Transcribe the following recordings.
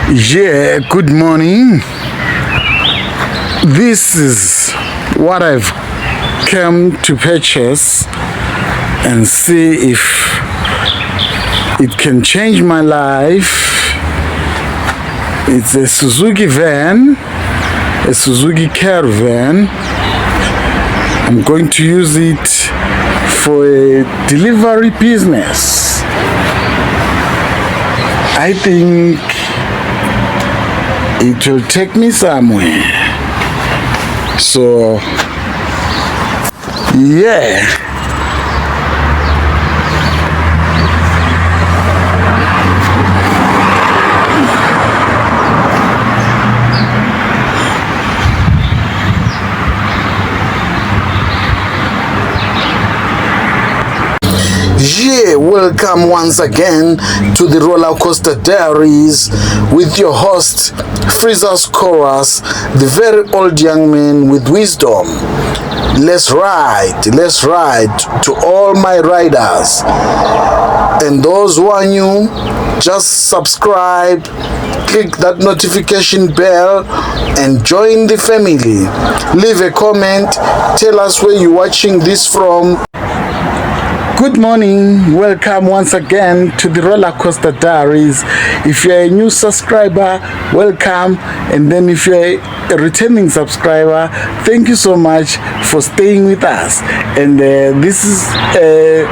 Yeah, good morning. This is what I've come to purchase and see if it can change my life. It's a Suzuki van, a Suzuki caravan. I'm going to use it for a delivery business. I think it will take me somewhere. So, yeah. Yeah, welcome once again to the Roller Coaster Diaries with your host, Freezer's Chorus, the very old young man with wisdom. Let's ride to all my riders. And those who are new, just subscribe, click that notification bell, and join the family. Leave a comment, tell us where you're watching this from. Good morning, welcome once again to the Roller Coaster Diaries. If you're a new subscriber, welcome, and then if you're a returning subscriber, thank you so much for staying with us. And this is a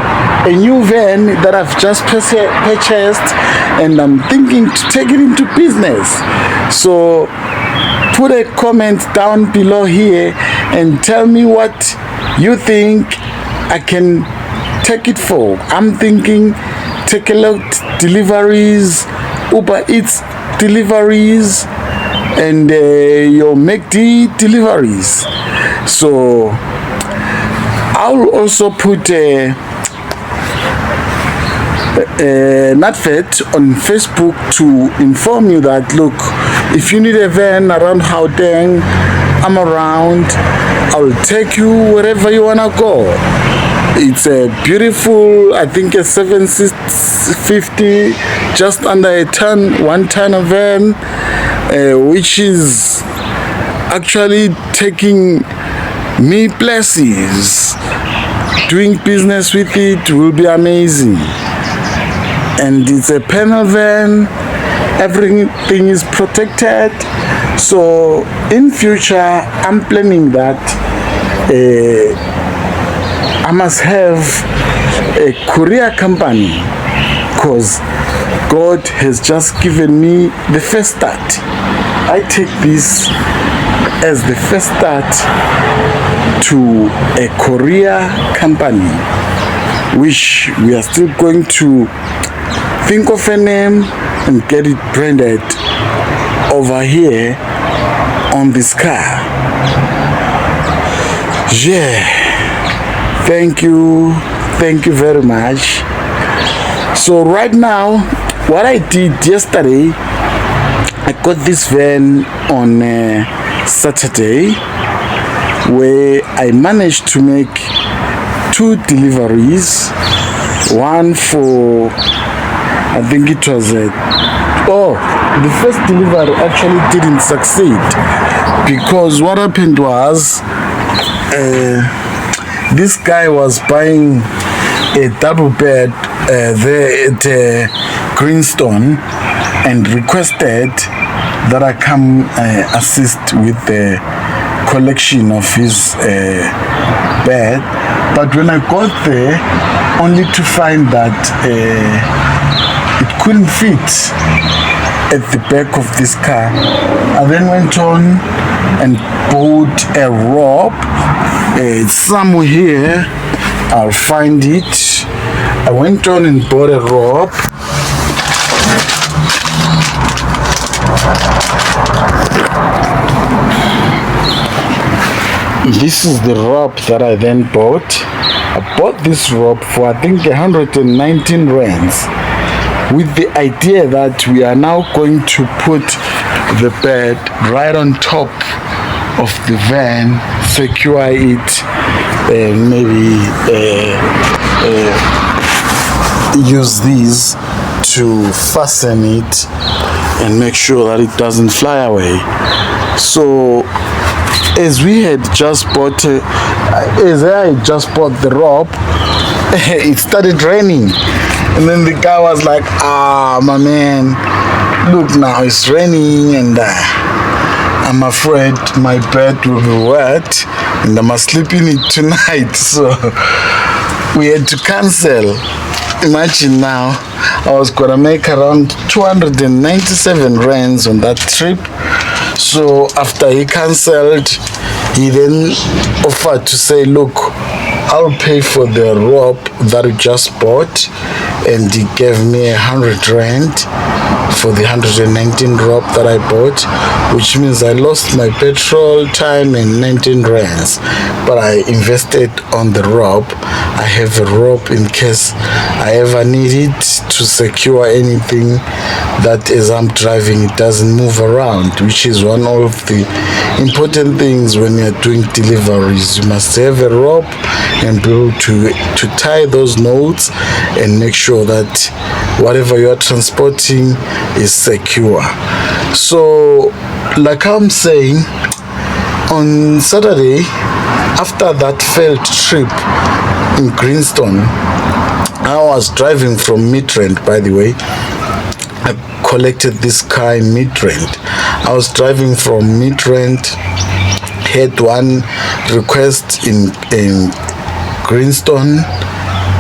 new van that I've just purchased, and I'm thinking to take it into business. So put a comment down below here and tell me what you think I can take it for. I'm thinking take a look, deliveries, Uber Eats deliveries, and your McD deliveries. So I'll also put an advert on Facebook to inform you that, look, if you need a van around Gauteng, I'm around. I'll take you wherever you wanna go. It's a beautiful, I think a 750, just under a ton, 1 ton of van, which is actually taking me places. Doing business with it will be amazing. And it's a panel van, everything is protected. So in future, I'm planning that I must have a courier company, because God has just given me the first start. I take this as the first start to a courier company, which we are still going to think of a name and get it branded over here on this car. Yeah. Thank you very much. So right now, what I did yesterday, I got this van on Saturday, where I managed to make 2 deliveries. One for, I think it was the first delivery actually didn't succeed, because what happened was this guy was buying a double bed there at Greenstone and requested that I come assist with the collection of his bed. But when I got there, only to find that it couldn't fit at the back of this car. I then went on and bought a rope. It's somewhere here, I'll find it. I went on and bought a rope. This is the rope that I then bought. I bought this rope for, I think, 119 rands, with the idea that we are now going to put the bed right on top of the van, secure it, maybe use these to fasten it and make sure that it doesn't fly away. So as we had just bought, as I just bought the rope, it started raining, and then the guy was like, my man, look, now it's raining, and I'm afraid my bed will be wet and I must sleep in it tonight. So we had to cancel. Imagine now, I was gonna make around 297 rands on that trip. So after he cancelled, he then offered to say, look, I'll pay for the rope that we just bought, and he gave me 100 rand for the 119 rope that I bought, which means I lost my petrol, time, and 19 rands. But I invested on the rope. I have a rope in case I ever need it to secure anything that as I'm driving it doesn't move around, which is one of the important things when you're doing deliveries. You must have a rope and be able to tie those knots and make sure that whatever you are transporting is secure. So like I'm saying, on Saturday, after that failed trip in Greenstone, I was driving from Midrand, by the way. I collected this car in Midrand. I was driving from Midrand, had one request in Greenstone,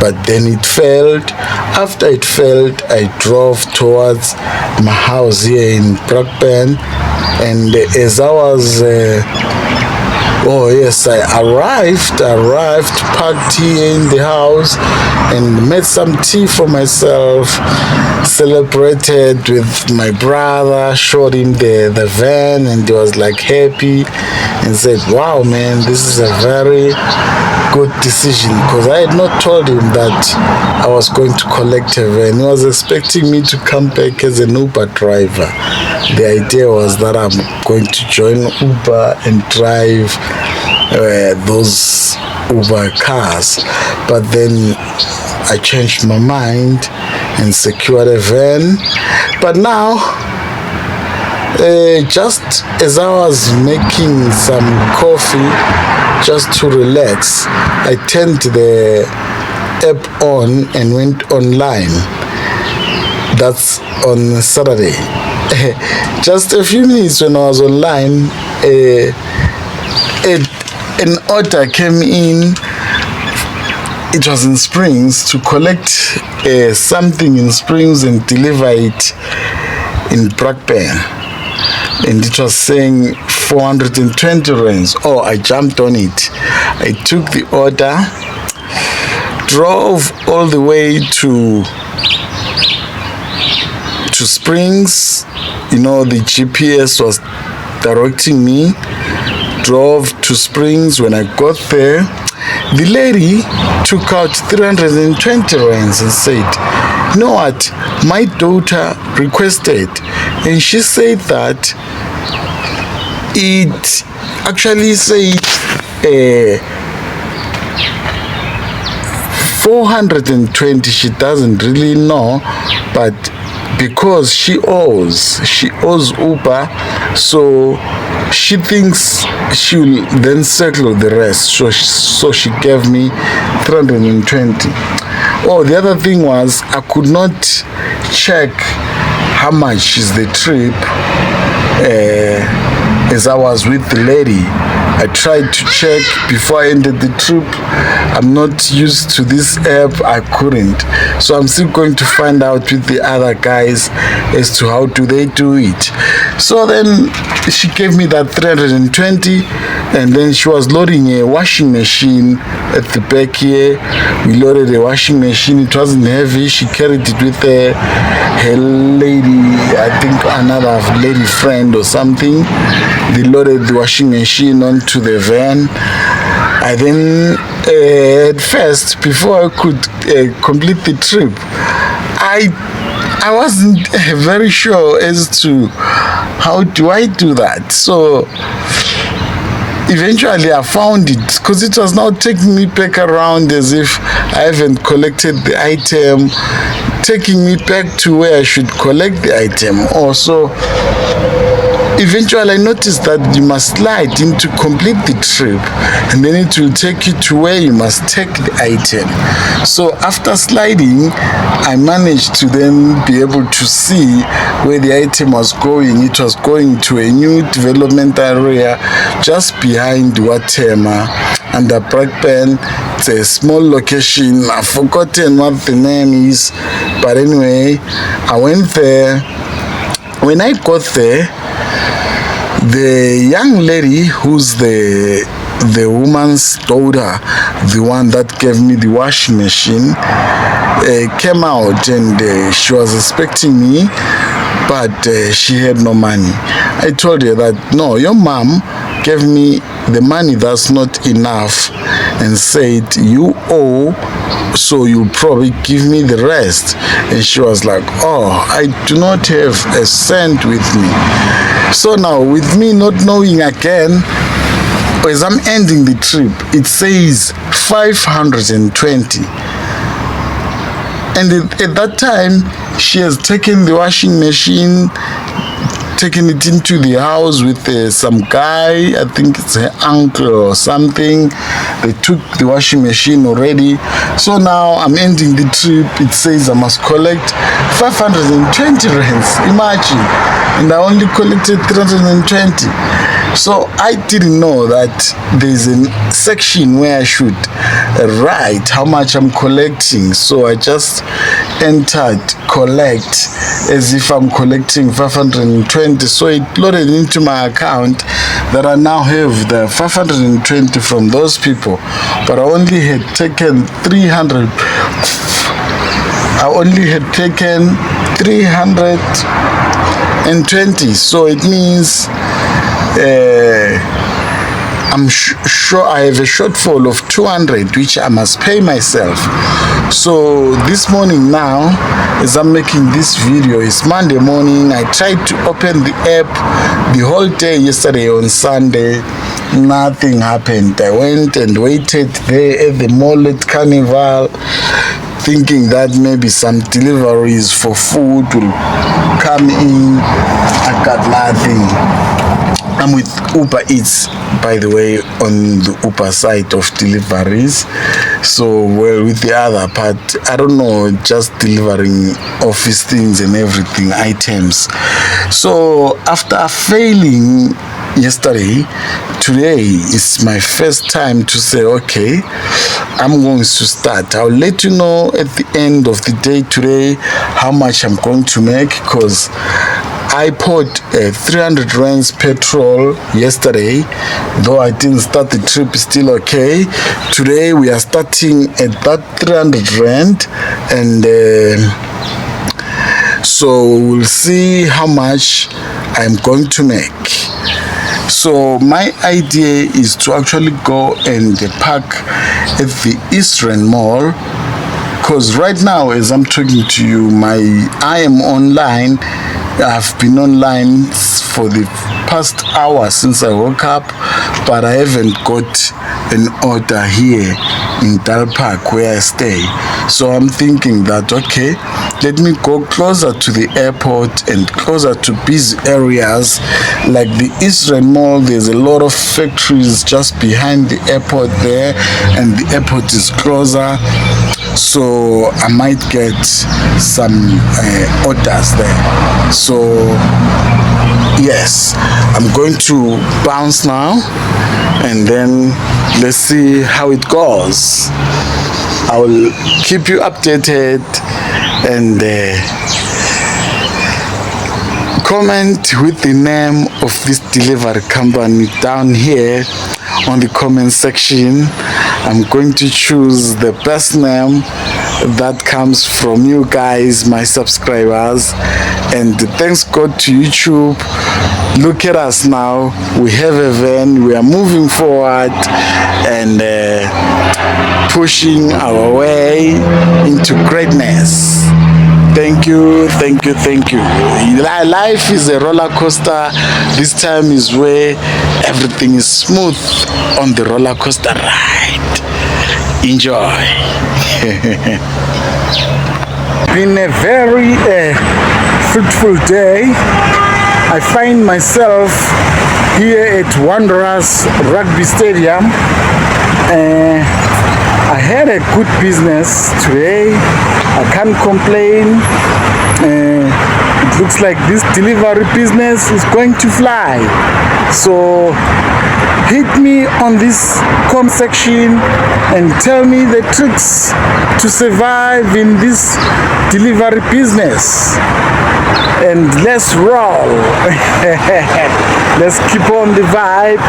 but then it failed. After it failed, I drove towards my house here in Brockburn, and as I was I arrived, parked here in the house and made some tea for myself, celebrated with my brother, showed him the van, and he was like happy and said, wow man, this is a very good decision, because I had not told him that I was going to collect a van. He was expecting me to come back as an Uber driver. The idea was that I'm going to join Uber and drive those Uber cars, but then I changed my mind and secured a van. But now, just as I was making some coffee just to relax, I turned the app on and went online. That's on Saturday. Just a few minutes when I was online, an order came in. It was in Springs, to collect something in Springs and deliver it in Brockburn, and it was saying 420 rands. Oh, I jumped on it. I took the order, drove all the way to Springs. You know, the GPS was directing me. Drove to Springs. When I got there, the lady took out 320 rands and said, you know what, my daughter requested, and she said that it actually said 420. She doesn't really know, but because she owes Uber, so she thinks she will then settle the rest. So she gave me 320. Oh, the other thing was I could not check how much is the trip as I was with the lady. I tried to check before I ended the trip. I'm not used to this app. I couldn't. So I'm still going to find out with the other guys as to how do they do it. So then she gave me that 320, and then she was loading a washing machine at the back here. We loaded a washing machine. It wasn't heavy. She carried it with her lady, I think another lady friend or something. They loaded the washing machine onto the van. I then, at first, before I could complete the trip, I wasn't very sure as to how do I do that. So eventually I found it, because it was now taking me back around as if I haven't collected the item. taking me back to where I should collect the item. Also, eventually I noticed that you must slide in to complete the trip, and then it will take you to where you must take the item. So after sliding, I managed to then be able to see where the item was going. It was going to a new development area just behind Watema under Brakpan. It's a small location. I've forgotten what the name is, but anyway, I went there. When I got there, the young lady who's the woman's daughter, the one that gave me the washing machine, came out, and she was expecting me, but she had no money. I told her that, no, your mom gave me the money that's not enough and said you owe, so you'll probably give me the rest. And she was like, oh, I do not have a cent with me. So now, with me not knowing again, as I'm ending the trip, it says 520. And at that time, she has taken the washing machine, taken it into the house with some guy, I think it's her uncle or something. They took the washing machine already. So now I'm ending the trip. It says I must collect 520 rands. Imagine. And I only collected 320. So I didn't know that there's a section where I should write how much I'm collecting. So I just entered collect as if I'm collecting 520. So it loaded into my account that I now have the 520 from those people, but I only had taken 300. I only had taken 320. So it means I'm sure I have a shortfall of 200, which I must pay myself. So this morning now, as I'm making this video, it's Monday morning. I tried to open the app the whole day yesterday on Sunday. Nothing happened. I went and waited there at the mall at Carnival, thinking that maybe some deliveries for food will come in. I got nothing. I'm with Uber Eats, by the way, on the Uber side of deliveries. So, well, with the other part, I don't know, just delivering office things and everything, items. So, after failing yesterday, today is my first time to say, okay, I'm going to start. I'll let you know at the end of the day today how much I'm going to make, because I poured 300 rands petrol yesterday, though I didn't start the trip, still okay. Today we are starting at that 300 rand, and so we'll see how much I'm going to make. So my idea is to actually go and park at the Eastern Mall, because right now as I'm talking to you, I am online. I've been online for the past hour since I woke up, but I haven't got an order here in Dal Park where I stay. So I'm thinking that, okay, let me go closer to the airport and closer to busy areas like the Eastern Mall. There's a lot of factories just behind the airport there, and the airport is closer. So I might get some orders there. So yes, I'm going to bounce now, and then let's see how it goes. I will keep you updated, and comment with the name of this delivery company down here on the comment section. I'm going to choose the best name that comes from you guys, my subscribers. And thanks God to YouTube. Look at us now. We have a van. We are moving forward and pushing our way into greatness. Thank you, thank you, thank you. Life is a roller coaster. This time is where everything is smooth on the roller coaster ride. Enjoy. Been a very fruitful day. I find myself here at Wanderers Rugby Stadium. I had a good business today. I can't complain. It looks like this delivery business is going to fly. So hit me on this comment section and tell me the tricks to survive in this delivery business. And let's roll. Let's keep on the vibe.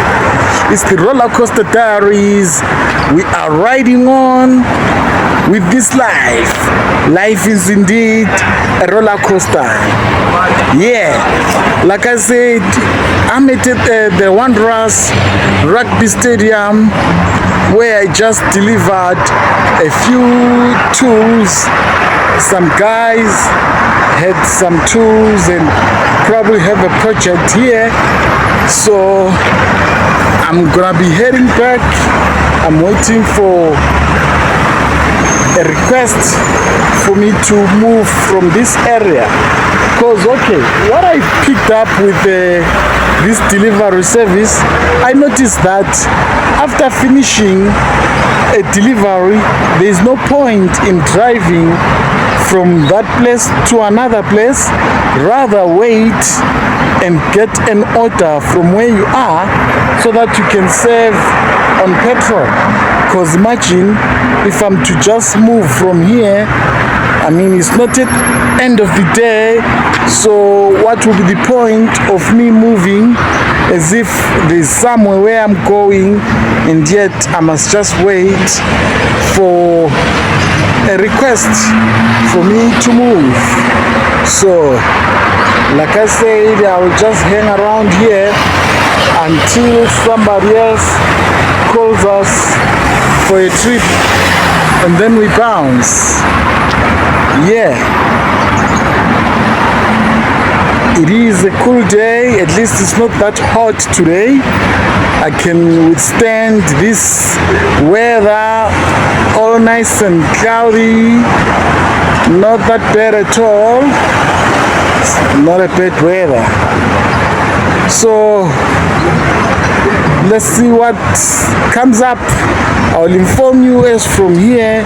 It's the roller coaster diaries. We are riding on with this life. Life is indeed a roller coaster. Yeah, like I said, I'm at the Wanderers Rugby Stadium, where I just delivered a few tools. Some guys had some tools and probably have a project here. So I'm gonna be heading back. I'm waiting for a request for me to move from this area, because okay, what I picked up with this delivery service, I noticed that after finishing a delivery, there is no point in driving from that place to another place. Rather wait and get an order from where you are, so that you can save on petrol. Because imagine if I'm to just move from here, I mean, it's not at end of the day, so what will be the point of me moving as if there's somewhere where I'm going, and yet I must just wait for a request for me to move. So like I said, I will just hang around here until somebody else calls us for a trip, and then we bounce. Yeah, it is a cool day. At least it's not that hot today. I can withstand this weather, all nice and cloudy. Not that bad at all. It's not a bad weather. So let's see what comes up. I'll inform you as from here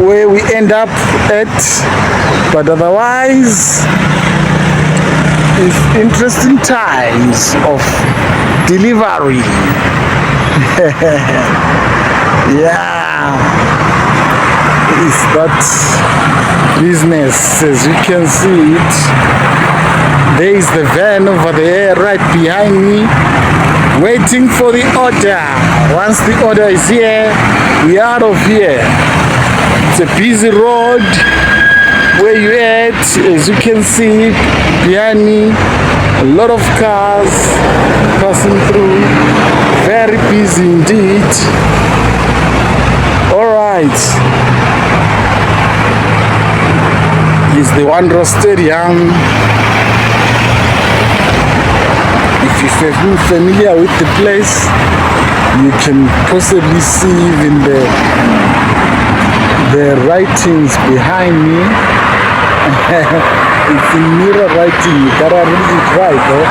where we end up at, but otherwise it's interesting times of delivery. Yeah, it's that business. As you can see it, there is the van over there right behind me, waiting for the order. Once the order is here, we are out of here. It's a busy road. Where you at? As you can see behind me, a lot of cars passing through. Very busy indeed. Alright, it's the Wanderers Stadium. If you're familiar with the place, you can possibly see even the writings behind me. It's in mirror writing. You gotta read it right, though.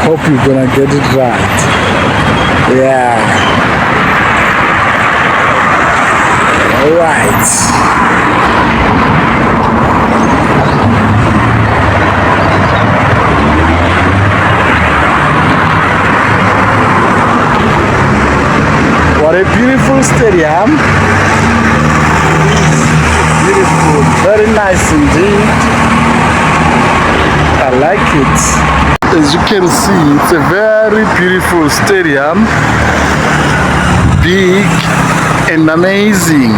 Hope you're gonna get it right. Yeah. Alright. What a beautiful stadium. Beautiful, very nice indeed. I like it. As you can see, it's a very beautiful stadium. Big and amazing.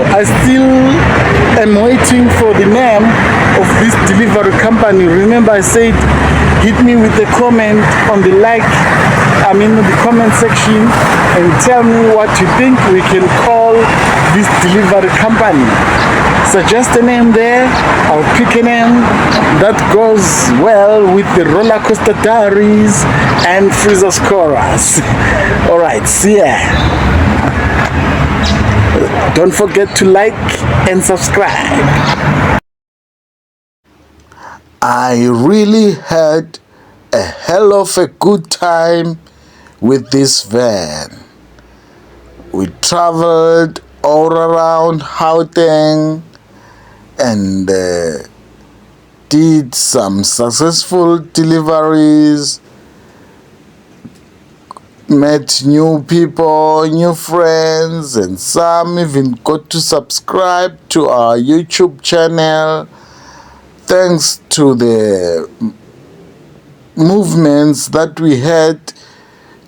I still am waiting for the name of this delivery company. Remember I said hit me with a comment on the the comment section, and tell me what you think we can call this delivery company. Suggest a name there. I'll pick a name that goes well with the Roller Coaster Diaries and Freezer's Chorus. Alright, see ya. Don't forget to like and subscribe. I really had a hell of a good time with this van. We traveled all around Gauteng and did some successful deliveries, met new people, new friends, and some even got to subscribe to our YouTube channel. Thanks to the movements that we had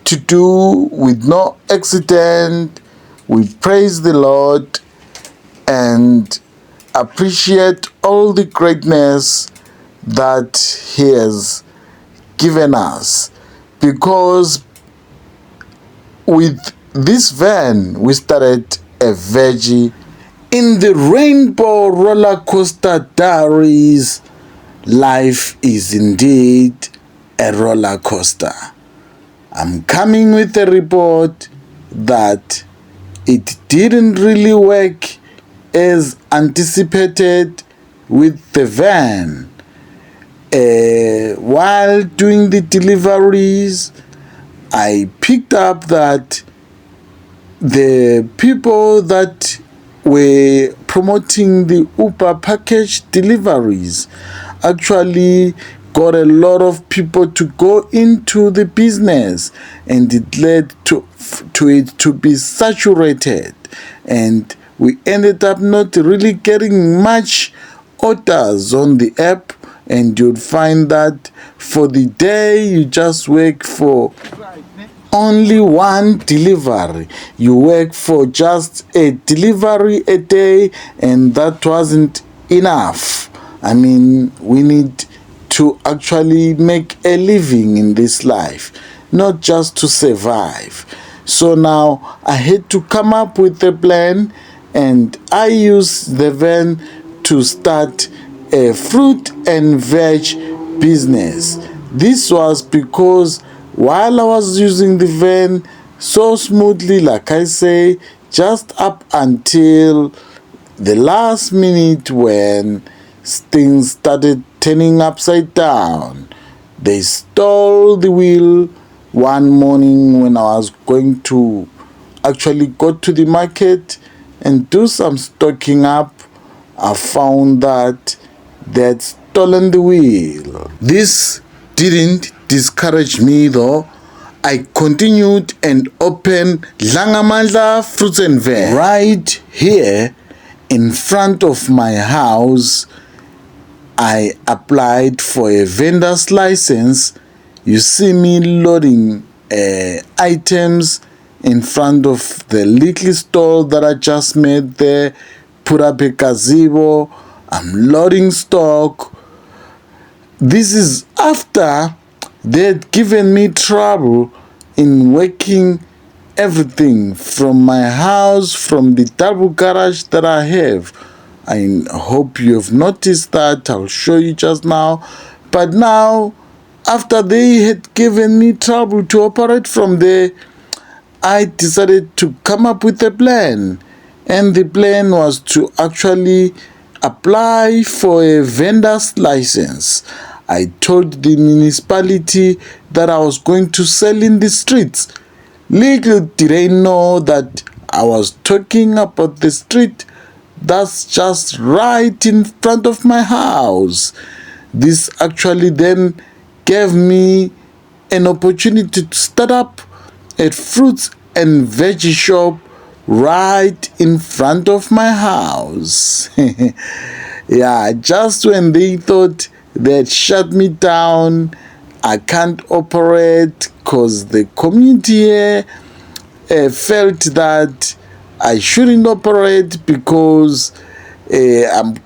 to do with no accident, we praise the Lord and appreciate all the greatness that He has given us. Because with this van, we started a veggie in the Rainbow Roller Coaster Diaries. Life is indeed a roller coaster. I'm coming with a report that it didn't really work as anticipated with the van. While doing the deliveries, I picked up that the people that were promoting the Uber package deliveries actually got a lot of people to go into the business, and it led to it to be saturated, and we ended up not really getting much orders on the app. And you'd find that for the day you just work for only one delivery. You work for just a delivery a day, and that wasn't enough. I mean, we need to actually make a living in this life, not just to survive. So now I had to come up with a plan, and I used the van to start a fruit and veg business. This was because while I was using the van so smoothly, like I say, just up until the last minute when things started turning upside down, they stole the wheel one morning when I was going to actually go to the market and do some stocking up. I found that they had stolen the wheel. This didn't discourage me though. I continued and opened Dlangamandla Fruits and Veg right here in front of my house. I applied for a vendor's license. You see me loading items in front of the little stall that I just made there, put up a gazebo. I'm loading stock. This is after they had given me trouble in working everything from my house, from the double garage that I have. I hope you have noticed that. I'll show you just now. But now, after they had given me trouble to operate from there, I decided to come up with a plan. And the plan was to actually apply for a vendor's license. I told the municipality that I was going to sell in the streets. Little did they know that I was talking about the street that's just right in front of my house. This actually then gave me an opportunity to start up a fruits and veggie shop right in front of my house. Yeah, just when they thought they'd shut me down, I can't operate because the community here felt that I shouldn't operate because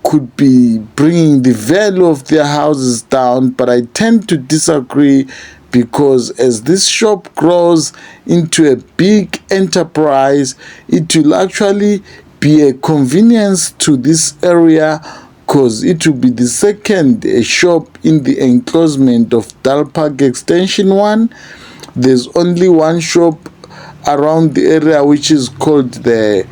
could be bringing the value of their houses down, but I tend to disagree, because as this shop grows into a big enterprise, it will actually be a convenience to this area, because it will be the second shop in the enclosement of Dal Park Extension 1. There's only one shop around the area which is called the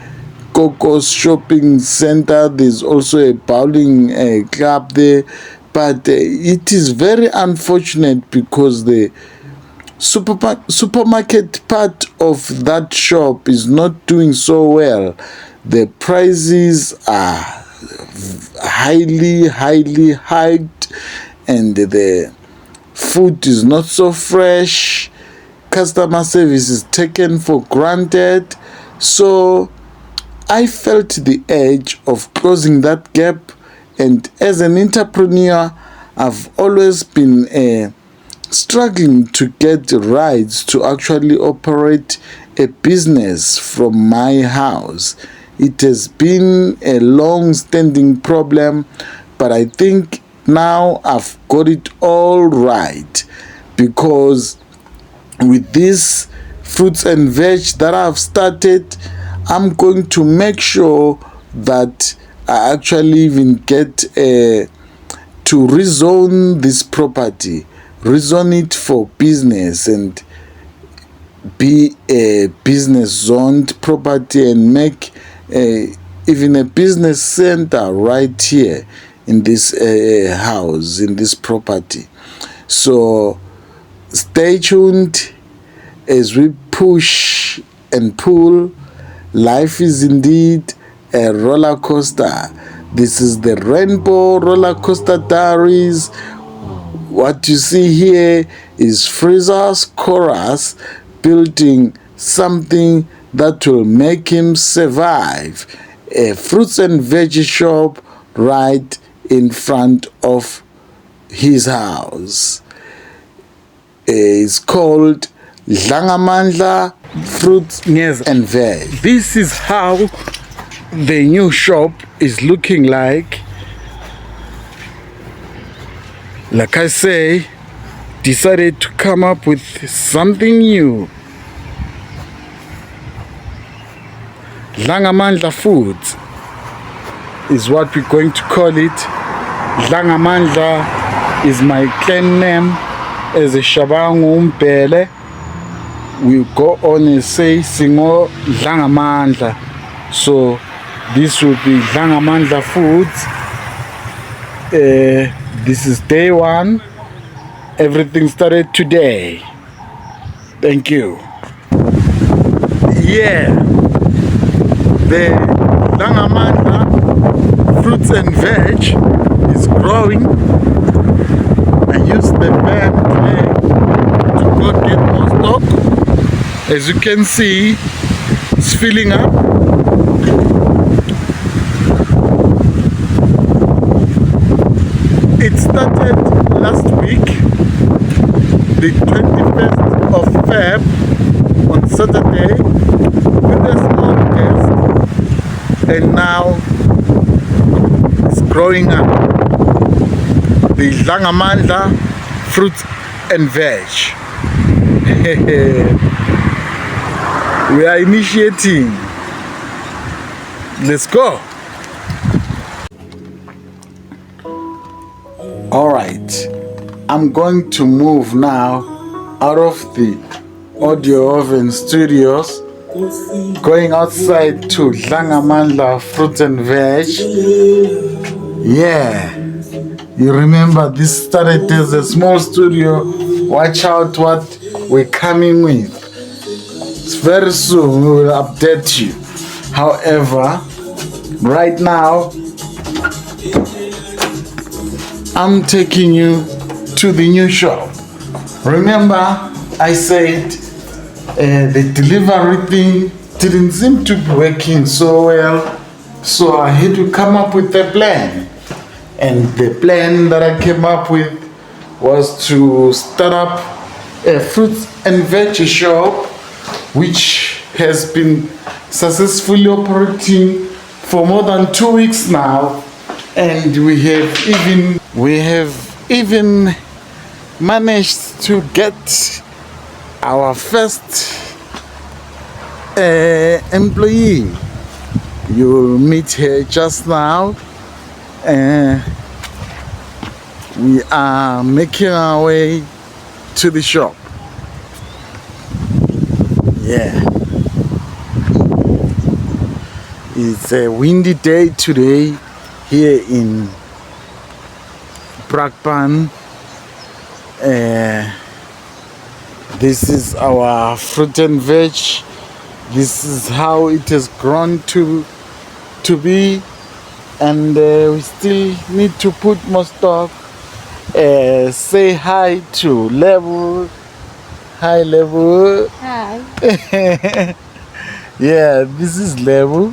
Cocos Shopping Center. There's also a bowling club there, but it is very unfortunate because the supermarket part of that shop is not doing so well. The prices are highly hiked, and the food is not so fresh. Customer service is taken for granted. So I felt the urge of closing that gap, and as an entrepreneur, I've always been struggling to get rights to actually operate a business from my house. It has been a long-standing problem, but I think now I've got it all right, because with this fruits and veg that I've started, I'm going to make sure that I actually even get to rezone this property, rezone it for business, and be a business zoned property, and make even a business center right here in this house, in this property. So stay tuned as we push and pull. Life is indeed a roller coaster. This is the Rainbow Roller Coaster Diaries. What you see here is Fraser's chorus building something that will make him survive. A fruits and veggie shop right in front of his house. It's called Dlangamandla Fruits and Veg. This is how the new shop is looking like. Like I say, decided to come up with something new. Dlangamandla Foods is what we're going to call it. Dlangamandla is my clan name as a Shabangu Umpele. We go on and say Singo Dlangamandla. So this will be Dlangamandla Foods. This is day one. Everything started today. Thank you. Yeah, the Dlangamandla Fruits and Veg is growing. I used the van today to go get more stock. As you can see, it's filling up. It started last week, the 21st of Feb, on Saturday, with a small test, and now it's growing up. The Dlangamandla Fruits and Veg. We are initiating. Let's go. All right, I'm going to move now out of the audio oven studios, going outside to Dlangamandla Fruits and Veg. Yeah, you remember this started as a small studio. Watch out what we're coming with. Very soon we will update you. However, right now I'm taking you to the new shop. Remember, I said the delivery thing didn't seem to be working so well, so I had to come up with a plan. And the plan that I came up with was to start up a fruits and veg shop, which has been successfully operating for more than 2 weeks now, and we have even managed to get our first employee. You'll meet her just now. We are making our way to the shop. Yeah, it's a windy day today here in Brakpan. This is our fruit and veg. This is how it has grown to be, and we still need to put more stock. Say hi to Level. Hi, Level. Hi. Yeah, this is Level.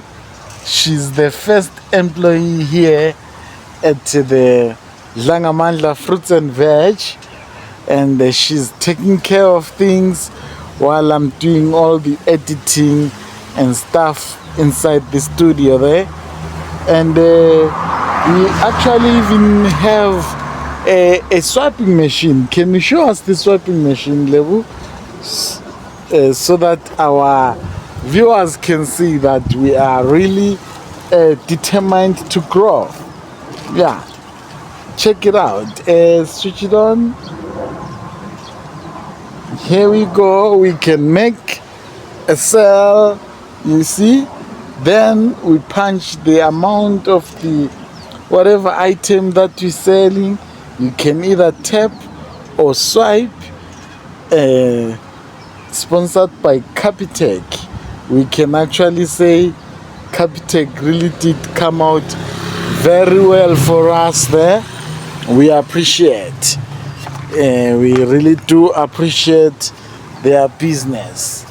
She's the first employee here at the Dlangamandla Fruits and Veg, and she's taking care of things while I'm doing all the editing and stuff inside the studio there. And we actually even have a swiping machine. Can you show us the swiping machine, Level? So that our viewers can see that we are really determined to grow. Yeah, check it out. Switch it on. Here we go. We can make a sale, you see. Then we punch the amount of the whatever item that you're selling. You can either tap or swipe. Sponsored by Capitec. We can actually say Capitec really did come out very well for us there. We appreciate. We really do appreciate their business.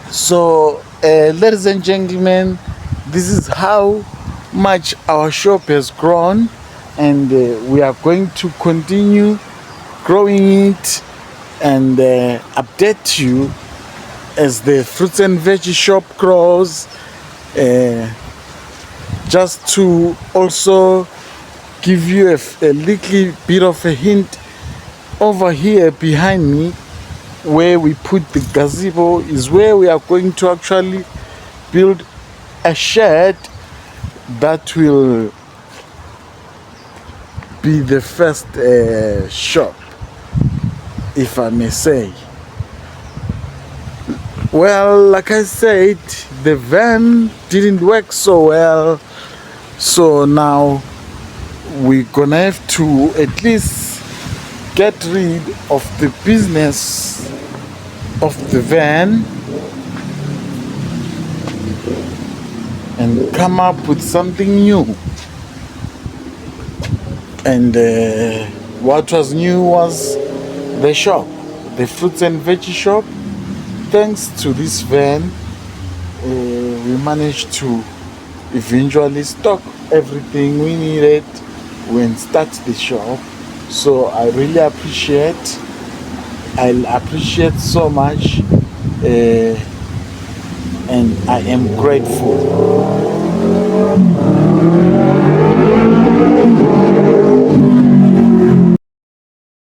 So, ladies and gentlemen, this is how much our shop has grown, and we are going to continue growing it and update you as the fruits and veggie shop grows. Just to also give you a little bit of a hint, over here behind me where we put the gazebo is where we are going to actually build a shed that will be the first shop, if I may say. Well, like I said, the van didn't work so well, so now we're gonna have to at least get rid of the business of the van and come up with something new. And what was new was the shop, the fruits and veggie shop. Thanks to this van, we managed to eventually stock everything we needed when start the shop. So I really appreciate. I'll appreciate so much, and I am grateful.